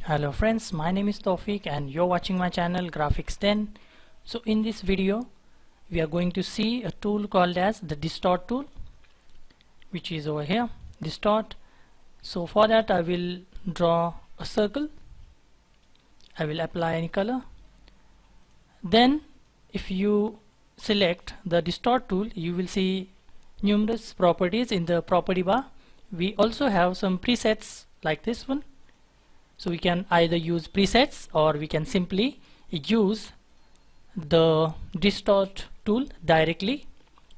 Hello friends, my name is Tawfiq and you're watching my channel Graphics 10. So in this video we are going to see a tool called as the Distort tool, which is over here, Distort. So for that I will draw a circle. I will apply any color. Then if you select the Distort tool, you will see numerous properties in the property bar. We also have some presets like this one. So we can either use presets or we can simply use the Distort tool directly.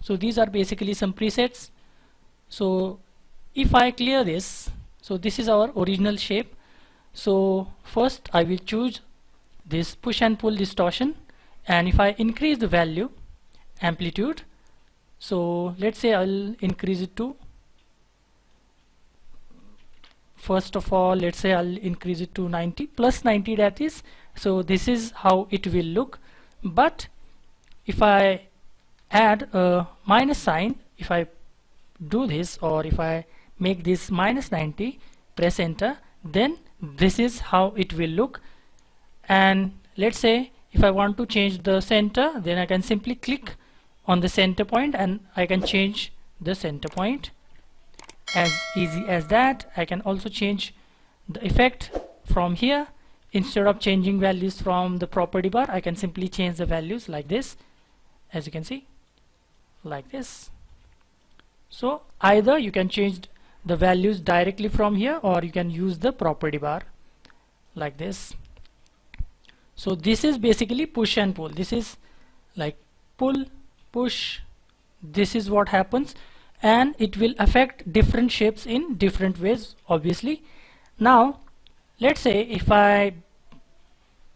So these are basically some presets. So if I clear this, so this is our original shape. So first I will choose this push and pull distortion, and if I increase the value amplitude, so let's say I'll increase it to, first of all let's say I'll increase it to 90 plus 90, that is. So this is how it will look. But if I add a minus sign, if I do this, or if I make this minus 90, press enter, then this is how it will look. And let's say if I want to change the center, then I can simply click on the center point and I can change the center point. As easy as that. I can also change the effect from here. Instead of changing values from the property bar, I can simply change the values like this, as you can see, like this. So either you can change the values directly from here, or you can use the property bar like this. So this is basically push and pull. This is like pull, push. This is what happens, and it will affect different shapes in different ways, obviously. Now let's say if I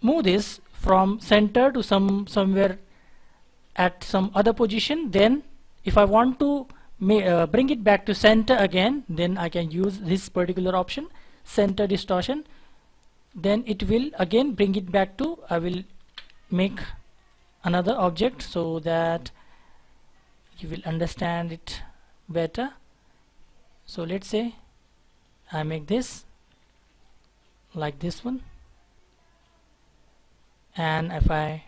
move this from center to somewhere at some other position, then if I want to bring it back to center again, then I can use this particular option, center distortion. Then it will again bring it back to, I will make another object so that you will understand it better. So let's say I make this like this one, and if I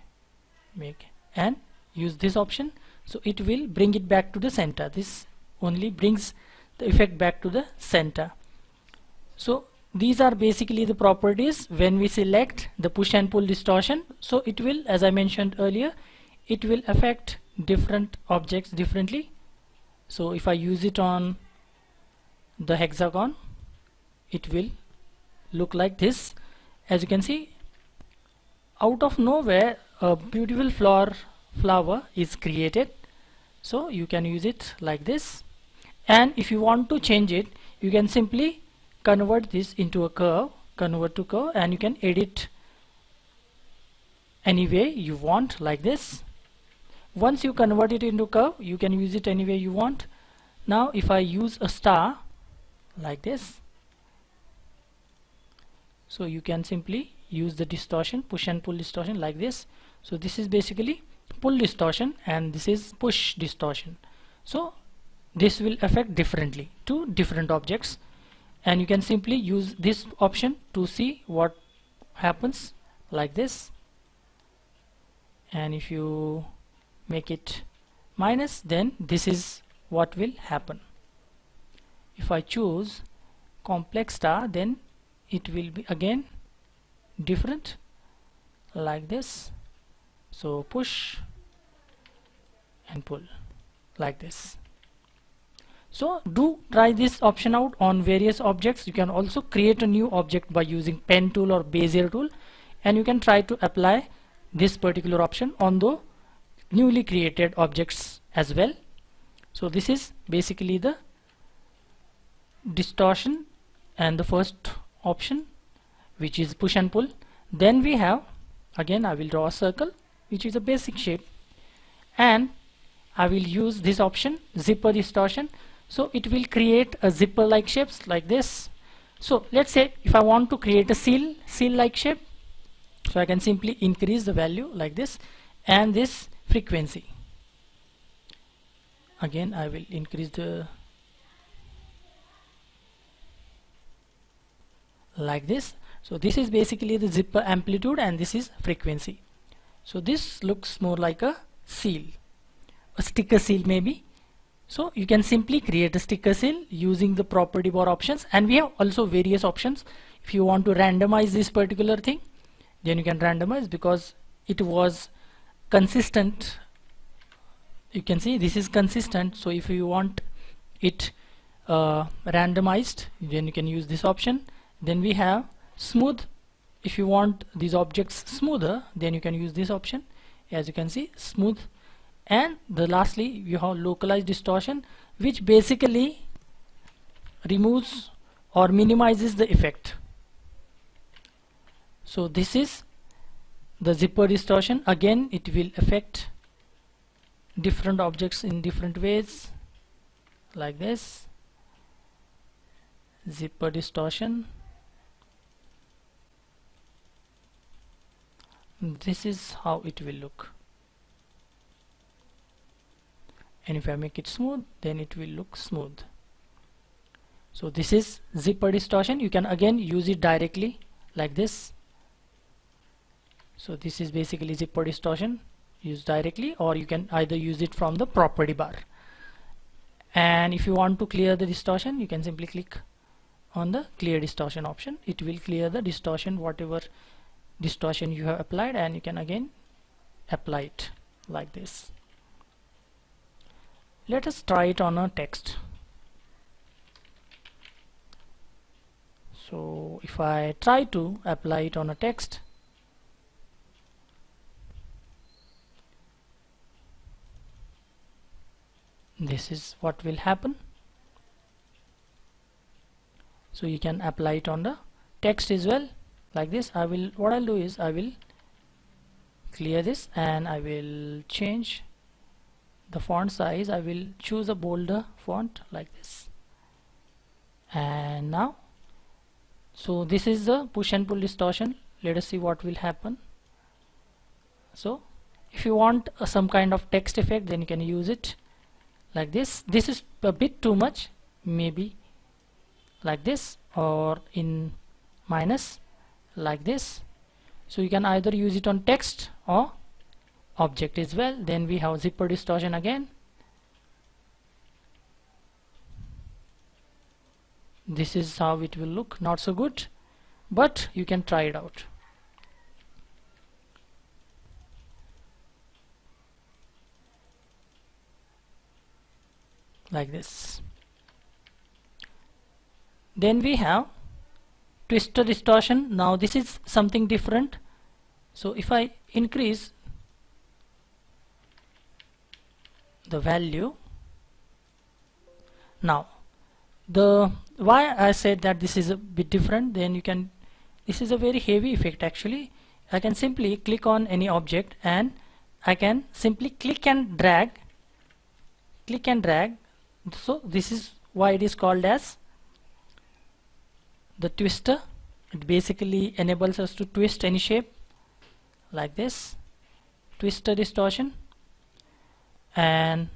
make and use this option, so it will bring it back to the center. This only brings the effect back to the center. So these are basically the properties when we select the push and pull distortion. So it will, as I mentioned earlier, it will affect different objects differently. So if I use it on the hexagon, it will look like this. As you can see, out of nowhere a beautiful flower is created. So you can use it like this, and if you want to change it, you can simply convert this into a curve, convert to curve, and you can edit any way you want like this. Once you convert it into curve, you can use it any way you want. Now if I use a star like this, so you can simply use the distortion, push and pull distortion like this. So this is basically pull distortion and this is push distortion. So this will affect differently to different objects, and you can simply use this option to see what happens like this. And if you make it minus, then this is what will happen. If I choose complex star, then it will be again different like this. So push and pull like this. So do try this option out on various objects. You can also create a new object by using pen tool or Bezier tool, and you can try to apply this particular option on the newly created objects as well. So this is basically the distortion and the first option, which is push and pull. Then we have, again I will draw a circle, which is a basic shape, and I will use this option, zipper distortion. So it will create a zipper like shapes like this. So let's say if I want to create a seal like shape, so I can simply increase the value like this, and this frequency, again I will increase the like this. So this is basically the zipper amplitude and this is frequency. So this looks more like a seal, a sticker seal maybe. So you can simply create a sticker seal using the property bar options, and we have also various options. If you want to randomize this particular thing, then you can randomize because it was consistent. You can see this is consistent, so if you want it randomized, then you can use this option. Then we have smooth. If you want these objects smoother, then you can use this option. As you can see, smooth. And the lastly you have localized distortion, which basically removes or minimizes the effect. So this is the zipper distortion. Again, it will affect different objects in different ways, like this. Zipper distortion. This is how it will look. And if I make it smooth, then it will look smooth. So this is zipper distortion. You can again use it directly like this. So this is basically zipper distortion used directly, or you can either use it from the property bar. And if you want to clear the distortion, you can simply click on the clear distortion option. It will clear the distortion, whatever distortion you have applied, and you can again apply it like this. Let us try it on a text. So if I try to apply it on a text, this is what will happen. So you can apply it on the text as well like this. What I'll do is I will clear this and I will change the font size. I will choose a bolder font like this. And now, so this is the push and pull distortion. Let us see what will happen. So if you want some kind of text effect, then you can use it like this. This is a bit too much, maybe like this, or in minus like this. So you can either use it on text or object as well. Then we have zipper distortion again. This is how it will look. Not so good, but you can try it out. Like this. Then we have twister distortion. Now this is something different. So if I increase the value, now the why I said that this is a bit different, then you can, this is a very heavy effect actually. I can simply click on any object and I can simply click and drag. So this is why it is called as the twister. It basically enables us to twist any shape like this, twister distortion. And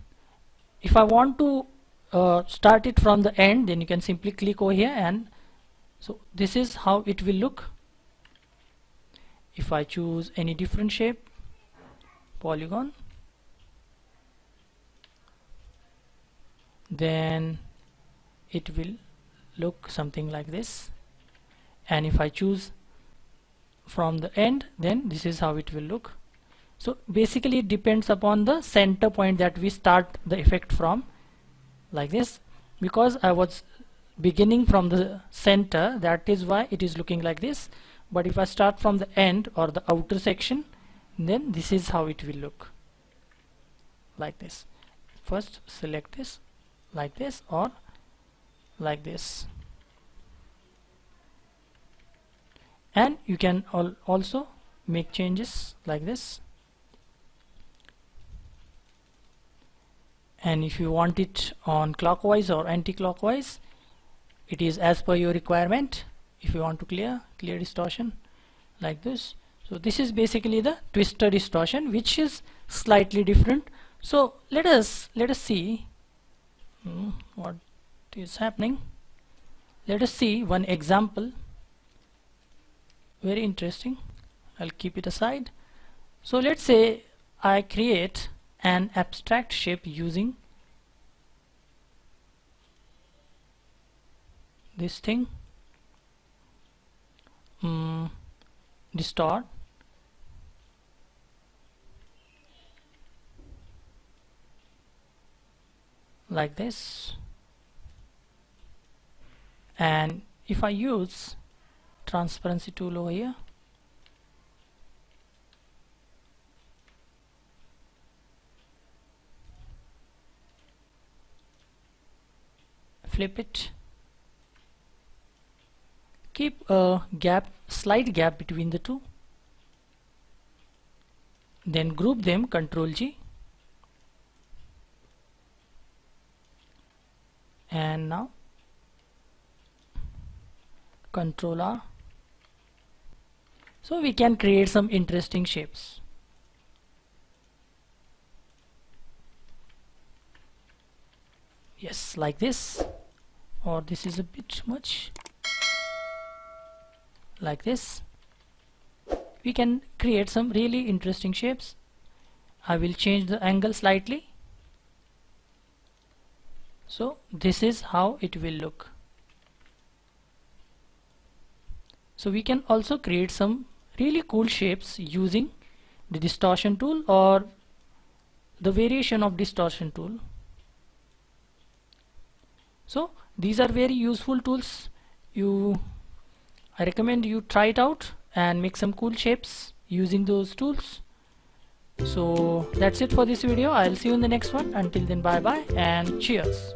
if I want to start it from the end, then you can simply click over here, and so this is how it will look. If I choose any different shape, polygon, then it will look something like this. And if I choose from the end, then this is how it will look. So basically it depends upon the center point that we start the effect from, like this. Because I was beginning from the center, that is why it is looking like this. But if I start from the end or the outer section, then this is how it will look, like this. First select this like this or like this. And you can also make changes like this. And if you want it on clockwise or anti-clockwise, it is as per your requirement. If you want to clear distortion like this. So this is basically the twister distortion, which is slightly different. So let us see what is happening. Let us see one example. very interesting. I'll keep it aside. So let's say I create an abstract shape using this thing, distort, like this, and if I use transparency tool over here, flip it, keep a slight gap between the two, then group them, Ctrl G, and now Ctrl R. So we can create some interesting shapes. Yes, like this, or this is a bit much, like this. We can create some really interesting shapes. I will change the angle slightly. So this is how it will look. So we can also create some really cool shapes using the distortion tool or the variation of distortion tool. So these are very useful tools. I recommend you try it out and make some cool shapes using those tools. So that's it for this video. I'll see you in the next one. Until then, bye bye and cheers.